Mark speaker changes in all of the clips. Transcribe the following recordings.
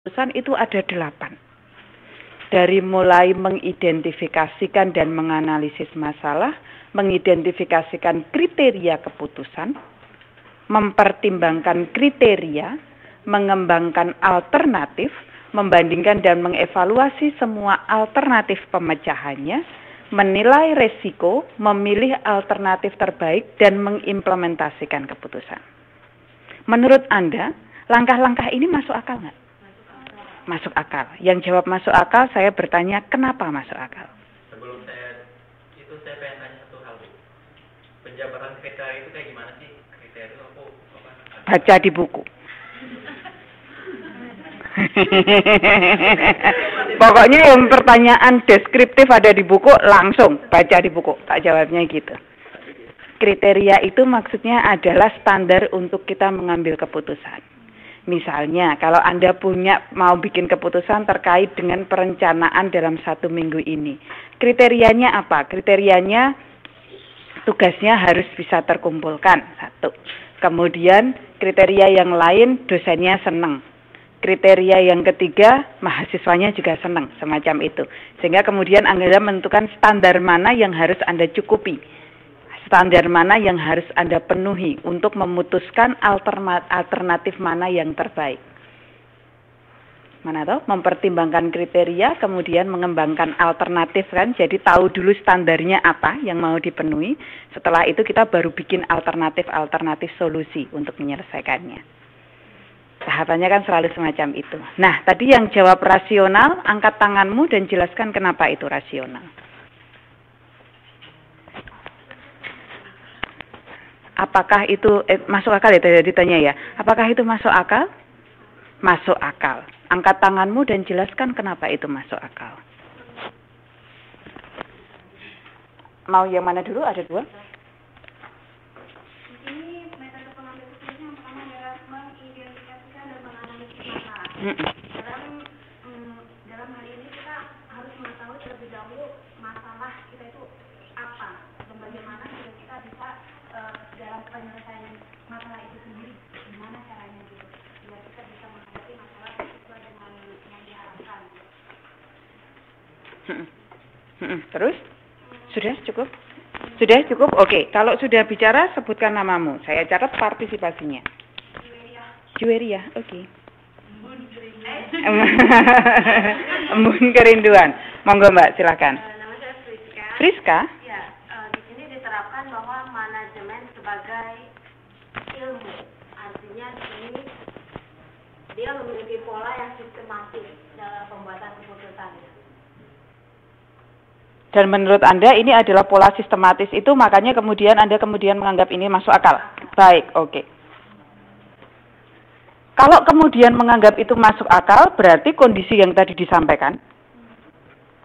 Speaker 1: keputusan itu ada 8. Dari mulai mengidentifikasikan dan menganalisis masalah, mengidentifikasikan kriteria keputusan, mempertimbangkan kriteria, mengembangkan alternatif, membandingkan dan mengevaluasi semua alternatif pemecahannya, menilai resiko, memilih alternatif terbaik, dan mengimplementasikan keputusan. Menurut Anda, langkah-langkah ini masuk akal nggak? Masuk akal. Yang jawab masuk akal, saya bertanya kenapa masuk akal?
Speaker 2: Sebelum saya pengen tanya satu hal, Bu. Penjabaran kriteria itu kayak gimana sih? Kriteria itu apa?
Speaker 1: Baca di buku. Pokoknya yang pertanyaan deskriptif ada di buku, langsung baca di buku. Tak jawabnya gitu. Kriteria itu maksudnya adalah standar untuk kita mengambil keputusan. Misalnya, kalau Anda mau bikin keputusan terkait dengan perencanaan dalam 1 minggu ini. Kriterianya apa? Kriterianya tugasnya harus bisa terkumpulkan, 1. Kemudian kriteria yang lain dosennya senang. Kriteria yang ketiga, mahasiswanya juga senang, semacam itu. Sehingga kemudian Anda menentukan standar mana yang harus Anda cukupi. Standar mana yang harus Anda penuhi untuk memutuskan alternatif mana yang terbaik. Mana tahu? Mempertimbangkan kriteria, kemudian mengembangkan alternatif kan. Jadi tahu dulu standarnya apa yang mau dipenuhi. Setelah itu kita baru bikin alternatif solusi untuk menyelesaikannya. Tahapannya kan selalu semacam itu. Nah, tadi yang jawab rasional, angkat tanganmu dan jelaskan kenapa itu rasional. Apakah itu masuk akal ya? Tadi ditanya ya. Apakah itu masuk akal? Masuk akal. Angkat tanganmu dan jelaskan kenapa itu masuk akal. Mau yang mana dulu? Ada 2.
Speaker 3: Ini metode pengambil keputusan yang pertama adalah mengidentifikasikan dan menganalisis masalah. Dalam hal ini kita harus mengetahui terlebih dahulu masalah kita itu apa dan bagaimana kita bisa dalam penyelesaian masalah itu sendiri, gimana caranya gitu, biar kita bisa menghadapi masalah sesuai dengan yang diharapkan.
Speaker 1: Terus? Sudah cukup? Sudah cukup? Oke. Kalau sudah bicara, sebutkan namamu. Saya catat partisipasinya. Juweria. Oke. Embun kerinduan. Monggo Mbak, silakan.
Speaker 3: Nama saya Friska.
Speaker 1: Friska?
Speaker 3: Ya, di sini diterapkan bahwa manajemen sebagai ilmu. Artinya di sini dia memiliki pola yang sistematis dalam pembuatan keputusan.
Speaker 1: Dan menurut Anda ini adalah pola sistematis itu, makanya kemudian Anda menganggap ini masuk akal. Baik, oke. Kalau kemudian menganggap itu masuk akal, berarti kondisi yang tadi disampaikan,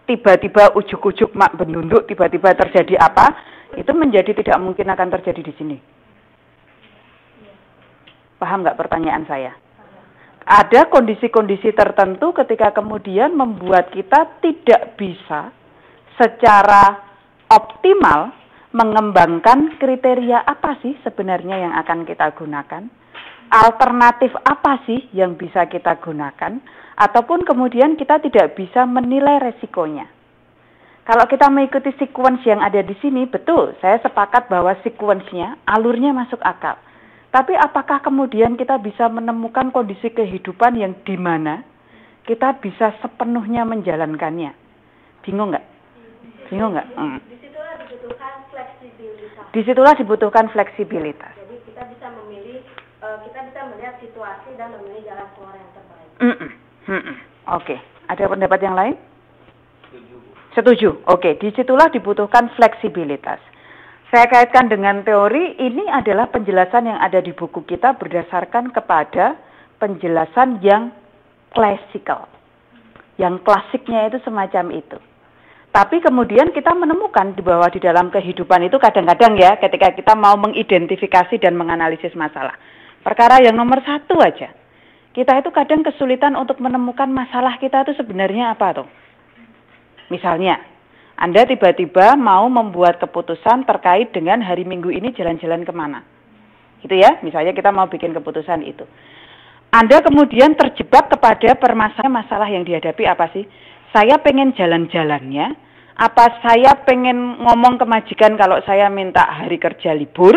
Speaker 1: tiba-tiba ujuk-ujuk mak benunduk, tiba-tiba terjadi apa, itu menjadi tidak mungkin akan terjadi di sini. Paham nggak pertanyaan saya? Ada kondisi-kondisi tertentu ketika kemudian membuat kita tidak bisa secara optimal mengembangkan kriteria apa sih sebenarnya yang akan kita gunakan, alternatif apa sih yang bisa kita gunakan, ataupun kemudian kita tidak bisa menilai resikonya. Kalau kita mengikuti sequence yang ada di sini, betul, saya sepakat bahwa sequence-nya, alurnya masuk akal. Tapi apakah kemudian kita bisa menemukan kondisi kehidupan yang di mana kita bisa sepenuhnya menjalankannya? Bingung nggak? Bingung nggak?
Speaker 3: Disitulah dibutuhkan fleksibilitas.
Speaker 1: Disitulah dibutuhkan fleksibilitas.
Speaker 3: Jadi kita bisa memilih, kita bisa melihat situasi dan memilih jalan keluar yang terbaik.
Speaker 1: Oke. Ada pendapat yang lain? Setuju. Oke. Disitulah dibutuhkan fleksibilitas. Saya kaitkan dengan teori, ini adalah penjelasan yang ada di buku kita berdasarkan kepada penjelasan yang klasikal. Yang klasiknya itu semacam itu. Tapi kemudian kita menemukan bahwa di dalam kehidupan itu kadang-kadang ya, ketika kita mau mengidentifikasi dan menganalisis masalah. Perkara yang nomor 1 aja. Kita itu kadang kesulitan untuk menemukan masalah kita itu sebenarnya apa tuh. Misalnya, Anda tiba-tiba mau membuat keputusan terkait dengan hari Minggu ini jalan-jalan kemana. Gitu ya, misalnya kita mau bikin keputusan itu. Anda kemudian terjebak kepada masalah yang dihadapi apa sih? Saya pengen jalan-jalannya, apa saya pengen ngomong ke majikan kalau saya minta hari kerja libur?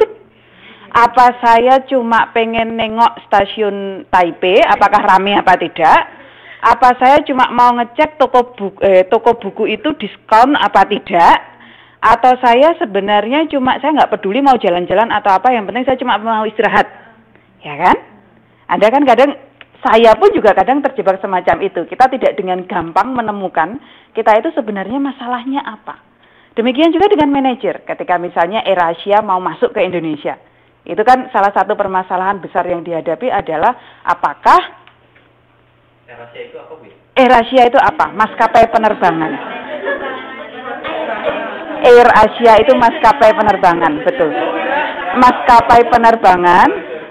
Speaker 1: Apa saya cuma pengen nengok stasiun Taipei, apakah rame apa tidak? Apa saya cuma mau ngecek toko buku itu diskon apa tidak? Atau saya sebenarnya saya nggak peduli mau jalan-jalan atau apa, yang penting saya cuma mau istirahat, ya kan? Anda kan saya pun juga kadang terjebak semacam itu. Kita tidak dengan gampang menemukan kita itu sebenarnya masalahnya apa. Demikian juga dengan manajer. Ketika misalnya AirAsia mau masuk ke Indonesia. Itu kan salah satu permasalahan besar yang dihadapi adalah apakah
Speaker 2: AirAsia itu apa, Bu?
Speaker 1: AirAsia itu apa? Maskapai penerbangan. AirAsia itu maskapai penerbangan, betul. Maskapai penerbangan.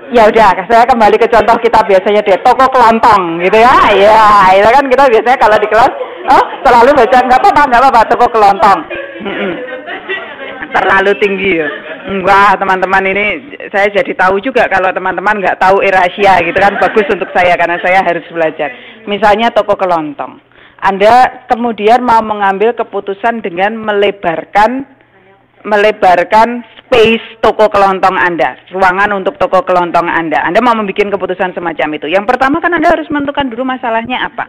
Speaker 1: Ya udah, saya kembali ke contoh kita biasanya deh, toko kelontong gitu ya. Ya, itu kan kita biasanya kalau di kelas, selalu baca nggak apa-apa, toko kelontong. Terlalu tinggi ya. Enggak, teman-teman, ini saya jadi tahu juga kalau teman-teman nggak tahu AirAsia gitu kan, bagus untuk saya karena saya harus belajar. Misalnya toko kelontong. Anda kemudian mau mengambil keputusan dengan melebarkan space toko kelontong Anda, ruangan untuk toko kelontong Anda. Anda mau membuat keputusan semacam itu. Yang pertama kan Anda harus menentukan dulu masalahnya apa.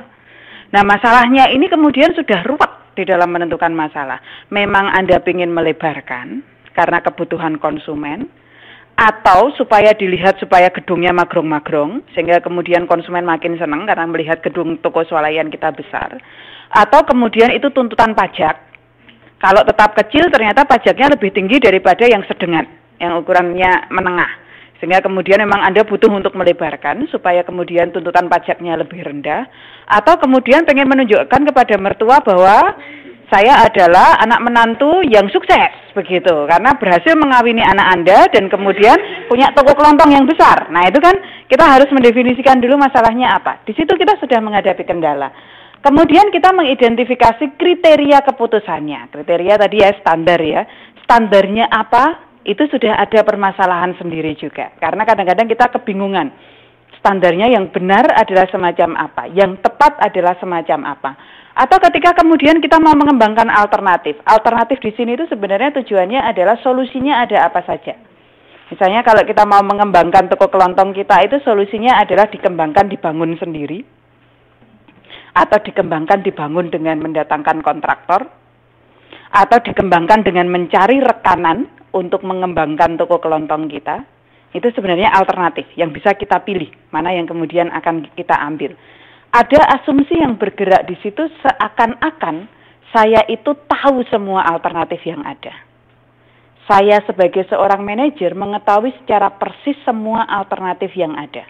Speaker 1: Nah, masalahnya ini kemudian sudah ruwet di dalam menentukan masalah. Memang Anda ingin melebarkan karena kebutuhan konsumen, atau supaya dilihat supaya gedungnya magrong-magrong, sehingga kemudian konsumen makin senang karena melihat gedung toko swalayan kita besar, atau kemudian itu tuntutan pajak. Kalau tetap kecil ternyata pajaknya lebih tinggi daripada yang sedengan, yang ukurannya menengah. Sehingga kemudian memang Anda butuh untuk melebarkan supaya kemudian tuntutan pajaknya lebih rendah. Atau kemudian pengen menunjukkan kepada mertua bahwa saya adalah anak menantu yang sukses, begitu. Karena berhasil mengawini anak Anda dan kemudian punya toko kelontong yang besar. Nah itu kan kita harus mendefinisikan dulu masalahnya apa. Di situ kita sudah menghadapi kendala. Kemudian kita mengidentifikasi kriteria keputusannya. Kriteria tadi ya standar ya. Standarnya apa? Itu sudah ada permasalahan sendiri juga. Karena kadang-kadang kita kebingungan. Standarnya yang benar adalah semacam apa? Yang tepat adalah semacam apa? Atau ketika kemudian kita mau mengembangkan alternatif. Alternatif di sini itu sebenarnya tujuannya adalah solusinya ada apa saja. Misalnya kalau kita mau mengembangkan toko kelontong kita itu solusinya adalah dikembangkan dibangun sendiri. Atau dikembangkan dibangun dengan mendatangkan kontraktor, atau dikembangkan dengan mencari rekanan untuk mengembangkan toko kelontong kita. Itu sebenarnya alternatif yang bisa kita pilih, mana yang kemudian akan kita ambil. Ada asumsi yang bergerak di situ seakan-akan saya itu tahu semua alternatif yang ada. Saya sebagai seorang manajer mengetahui secara persis semua alternatif yang ada.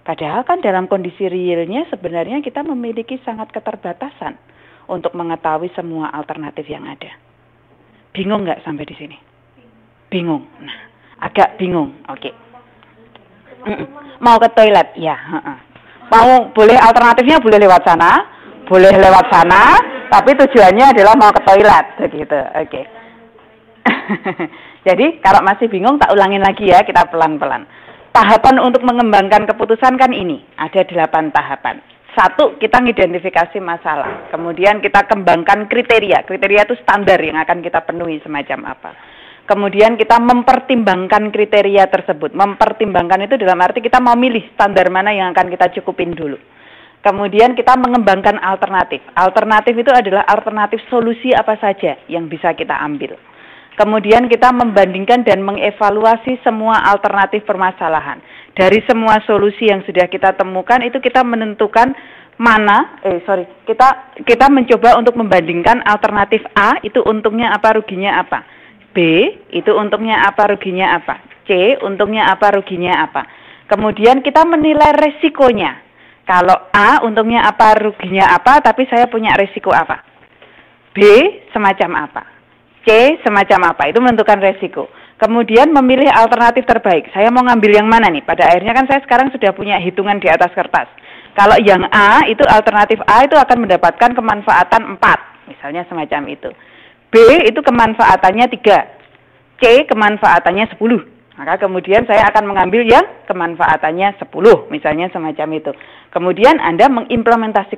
Speaker 1: Padahal kan dalam kondisi realnya sebenarnya kita memiliki sangat keterbatasan untuk mengetahui semua alternatif yang ada. Bingung nggak sampai di sini? Bingung. Nah, agak bingung. Oke. Mau ke toilet? Ya. Mau boleh alternatifnya boleh lewat sana, tapi tujuannya adalah mau ke toilet, begitu. Oke. Jadi kalau masih bingung tak ulangin lagi ya, kita pelan-pelan. Tahapan untuk mengembangkan keputusan kan ini, ada 8 tahapan. 1, kita mengidentifikasi masalah. Kemudian kita kembangkan kriteria. Kriteria itu standar yang akan kita penuhi semacam apa. Kemudian kita mempertimbangkan kriteria tersebut. Mempertimbangkan itu dalam arti kita mau milih standar mana yang akan kita cukupin dulu. Kemudian kita mengembangkan alternatif. Alternatif itu adalah alternatif solusi apa saja yang bisa kita ambil. Kemudian kita membandingkan dan mengevaluasi semua alternatif permasalahan. Dari semua solusi yang sudah kita temukan itu kita menentukan kita mencoba untuk membandingkan alternatif A itu untungnya apa, ruginya apa. B itu untungnya apa, ruginya apa. C untungnya apa, ruginya apa. Kemudian kita menilai resikonya. Kalau A untungnya apa, ruginya apa, tapi saya punya resiko apa. B semacam apa. C semacam apa, itu menentukan resiko. Kemudian memilih alternatif terbaik. Saya mau ngambil yang mana nih? Pada akhirnya kan saya sekarang sudah punya hitungan di atas kertas. Kalau yang A, itu alternatif A itu akan mendapatkan kemanfaatan 4. Misalnya semacam itu. B itu kemanfaatannya 3. C kemanfaatannya 10. Maka kemudian saya akan mengambil yang kemanfaatannya 10, misalnya semacam itu. Kemudian Anda mengimplementasikan